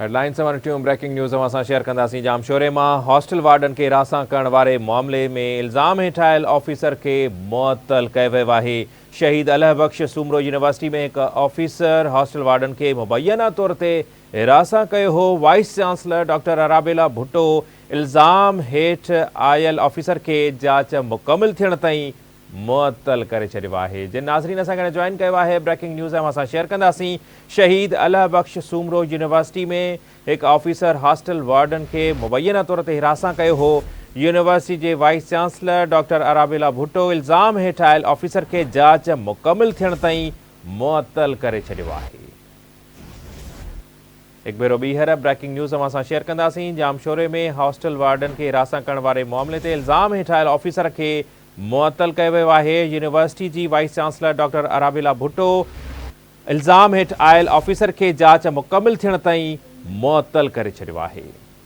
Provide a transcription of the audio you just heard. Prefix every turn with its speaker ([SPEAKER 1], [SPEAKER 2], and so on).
[SPEAKER 1] Headline से टियूं breaking news असां share कंदासीं। जामशोरे में हॉस्टल वार्डन के रासां करण वारे मामले में इल्ज़ाम हेठि आयल ऑफिसर के मुअत्तल कयो वियो आहे। शहीद अल्लाह बख्श सूमरो यूनिवर्सिटी में एक ऑफिसर हॉस्टल वार्डन के मुबैना तौर ते हिरासा कयो हो। वाइस चांसलर डॉक्टर अराबेला भुट्टो इल्ज़ाम हेठि आयल ऑफिसर के जांच मुकम्मल थियण ताईं मुअत्तल करे छॾियो आहे। जिन नाज़रीन असां गॾु जॉइन कयो आहे ब्रेकिंग न्यूज़ में असां शेयर कंदासीं। शहीद अल्लाह बख्श सूमरो यूनिवर्सिटी में एक ऑफिसर हॉस्टल वार्डन के मुबैना तौर ते हिरासा कयो हो। यूनिवर्सिटी के वाइस चांसलर डॉक्टर अराबेला भुट्टो इल्ज़ाम हेठि आयल ऑफिसर के जांच मुकम्मल थियण ताईं मुअत्तल करे छॾियो आहे। एक भेरो ॿीहर ब्रेकिंग न्यूज़ में असां शेयर कंदासीं। जामशोरे में हॉस्टल वार्डन के हिरासा करण वारे मामले ते इल्ज़ाम हेठि आयल ऑफिसर के मुअत्तल कयो वियो आहे। यूनिवर्सिटी जी वाइस चांसलर डॉक्टर अराबेला भुट्टो इल्ज़ाम हेठि आयल ऑफिसर के जांच मुकम्मल थियण ताईं मुअत्तल करे छॾियो आहे।